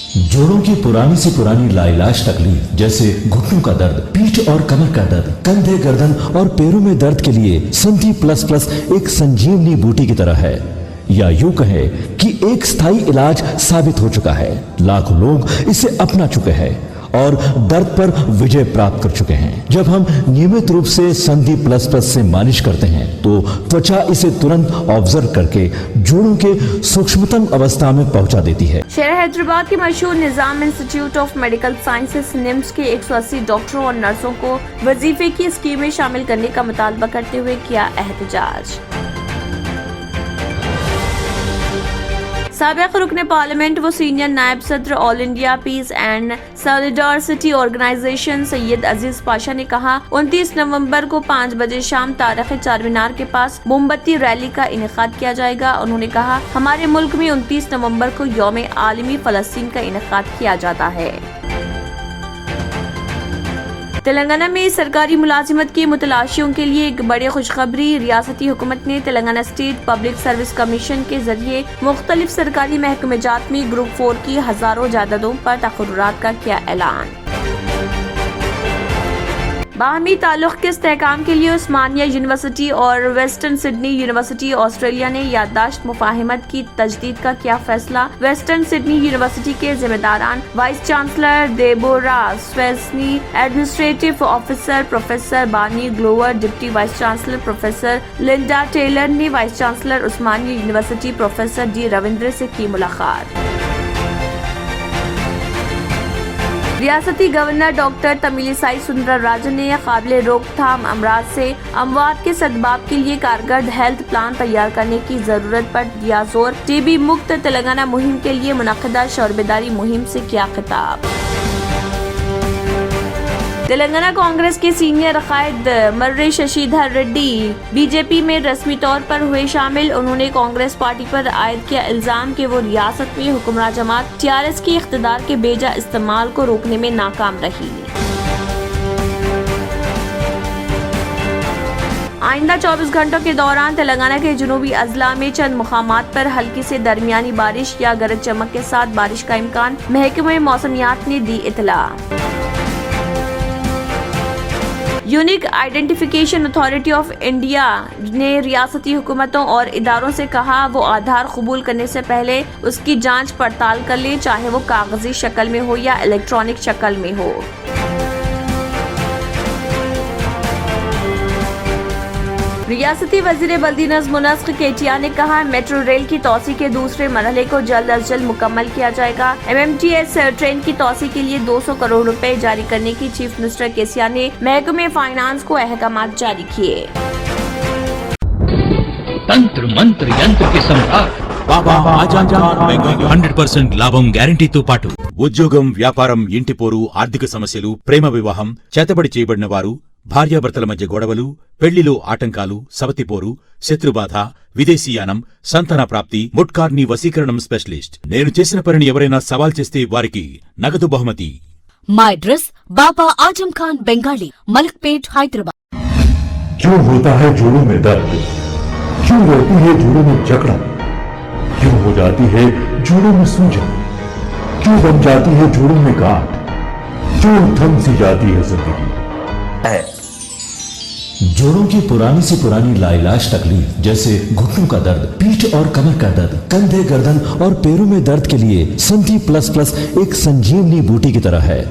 जोड़ों की पुरानी से पुरानी लाइलाज तकलीफ जैसे घुटनों का दर्द, पीठ और कमर का दर्द, कंधे, गर्दन और पैरों में दर्द के लिए संधि प्लस प्लस एक संजीवनी बूटी की तरह है, या यूं कहे कि एक स्थायी इलाज साबित हो चुका है। लाखों लोग इसे अपना चुके हैं और दर्द पर विजय प्राप्त कर चुके हैं। जब हम नियमित रूप से संधि प्लस प्लस से मालिश करते हैं तो त्वचा इसे तुरंत ऑब्जर्व करके जोड़ों के सूक्ष्मतम अवस्था में पहुंचा देती है। शहर हैदराबाद के मशहूर Nizam institute of medical sciences NIMS के 180 डॉक्टरों और नर्सों को वजीफे की स्कीम में शामिल करने का मुतालबा करते हुए किया एहतजाज। साबिक रुकने पार्लियामेंट व सीनियर नायब सदर All India Peace and Solidarity Organisation Syed Aziz Pasha ने कहा 29 नवंबर को 5 बजे शाम तारीख चारमीनार के पास मोमबत्ती रैली का इनेकाद किया जाएगा। उन्होंने कहा हमारे मुल्क में 29 नवंबर को यौम आलमी फलस्तीन का इनेकाद किया जाता है। तेलंगाना में सरकारी मुलाजिमत के मुतलाशियों के लिए एक बड़ी खुशखबरी। रियासती हुकूमत ने Telangana state public service commission के जरिए मुख्तलिफ सरकारी महकमेजात में ग्रुप 4 की हजारों जायदादों पर तकर्रुरात का किया ऐलान। बाहमी ताल्लुक के इस्तेहकाम के लिए उस्मानिया यूनिवर्सिटी और वेस्टर्न सिडनी यूनिवर्सिटी ऑस्ट्रेलिया ने याददाश्त मुफाहिमत की तजदीद का किया फैसला। वेस्टर्न सिडनी यूनिवर्सिटी के जिम्मेदारान vice chancellor Deborah Sweeney, administrative officer professor Barney Glover, deputy vice chancellor professor Linda Taylor ने vice chancellor Osmania university professor D Ravindra से की मुलाकात। रियासती गवर्नर डॉक्टर तमिलिसाई सुंदरराजन ने काबिल रोकथाम अमराज से अमवात के सद्भाव के लिए कारगर हेल्थ प्लान तैयार करने की जरूरत पर दिया जोर। टीबी मुक्त तेलंगाना मुहिम के लिए मुनक्किदा शौरबेदारी मुहिम से किया खिताब। तेलंगाना कांग्रेस के सीनियर कायद मर्रे शशिधर रेड्डी बीजेपी में रस्मी तौर पर हुए शामिल। उन्होंने कांग्रेस पार्टी पर आयद किया इल्जाम कि वो रियासत में हुक्मरान जमात टीआरएस के इख्तिदार के बेजा इस्तेमाल को रोकने में नाकाम रही। आइंदा 24 घंटों के दौरान तेलंगाना के जुनूबी अजला में चंद मुकामात पर हल्की से दरमियानी बारिश या गरज चमक के साथ बारिश का इम्कान, महकमे मौसमियात ने दी इतला। Unique identification authority of India ने रियासती हुकूमतों और इदारों से कहा वो आधार कबूल करने से पहले उसकी जांच पड़ताल कर ले, चाहे वो कागजी शक्ल में हो या इलेक्ट्रॉनिक शक्ल में हो। रियासती वजीर बल्दी नज़्म व नस्क केटिया ने कहा मेट्रो रेल की तोसी के दूसरे मरहले को जल्द अज जल्द मुकम्मल किया जाएगा। MMTS ट्रेन की तोसी के लिए 200 करोड़ रुपए जारी करने की चीफ मिनिस्टर केसिया ने महकमे फाइनेंस को अहकामात जारी किए। तंत्र मंत्र यंत्र के सम्राट బాబా ఆజాన్ ఖాన్ బెంగాలీ 100% లాభం గ్యారంటీతో పాటు ఉద్యోగం, వ్యాపారం, ఇంటి పోరు, ఆర్థిక సమస్యలు, ప్రేమ వివాహం, చేతబడి చేయబడిన వారు, భార్యాభర్తల మధ్య గొడవలు, పెళ్లిలో ఆటంకాలు, సవతిపోరు, శత్రుబాధ, విదేశీయానం, సంతాన ప్రాప్తి, ముట్కార్ని వశీకరణం స్పెషలిస్ట్। నేను చేసిన పనిని ఎవరైనా సవాల్ చేస్తే వారికి నగదు బహుమతి। మా అడ్రస్ బాబా ఆజం ఖాన్ బెంగాలీ, మలక్పేట్, हैदराबाद। क्यों होता है जोड़ों में दर्द, क्यों रहती है जोड़ों में जकड़न, क्यों हो जाती है जोड़ों में सूजन, क्यों बन जाती है जोड़ों में गांठ, क्यों थम सी जाती है जिंदगी। जोड़ों की पुरानी से पुरानी लाइलाज तकलीफ जैसे घुटनों का दर्द, पीठ और कमर का दर्द, कंधे, गर्दन और पैरों में दर्द के लिए संधि प्लस प्लस एक संजीवनी बूटी की तरह है,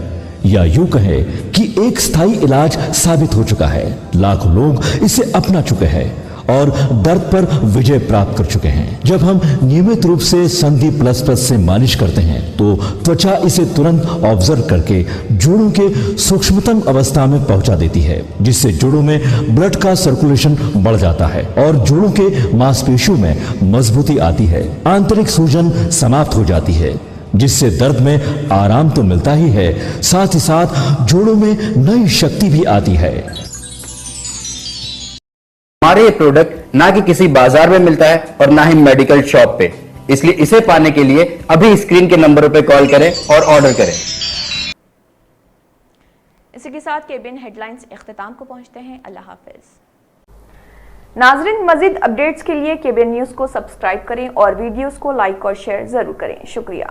या यूं कहे कि एक स्थायी इलाज साबित हो चुका है। लाखों लोग इसे अपना चुके हैं और दर्द पर विजय प्राप्त कर चुके हैं। जब हम नियमित रूप से संधि प्लस प्लस से मालिश करते हैं तो त्वचा इसे तुरंत ऑब्जर्व करके जोड़ों के सूक्ष्मतम अवस्था में पहुंचा देती है, जिससे जोड़ों में ब्लड का सर्कुलेशन बढ़ जाता है और जोड़ों के मांसपेशियों में मजबूती आती है। आंतरिक सूजन समाप्त हो जाती है, जिससे दर्द में आराम तो मिलता ही है, साथ ही साथ जोड़ों में नई शक्ति भी आती है। हमारे ये प्रोडक्ट ना कि किसी बाजार में मिलता है और ना ही मेडिकल शॉप पे, इसलिए इसे पाने के लिए अभी स्क्रीन के नंबरों पे कॉल करें और ऑर्डर करें। इसी के साथ केबिन हेडलाइंस इख्तिताम को पहुंचते हैं। अल्लाह हाफिज। नाजरीन, मजीद अपडेट्स के लिए केबिन न्यूज को सब्सक्राइब करें और वीडियोस को लाइक और शेयर जरूर करें। शुक्रिया।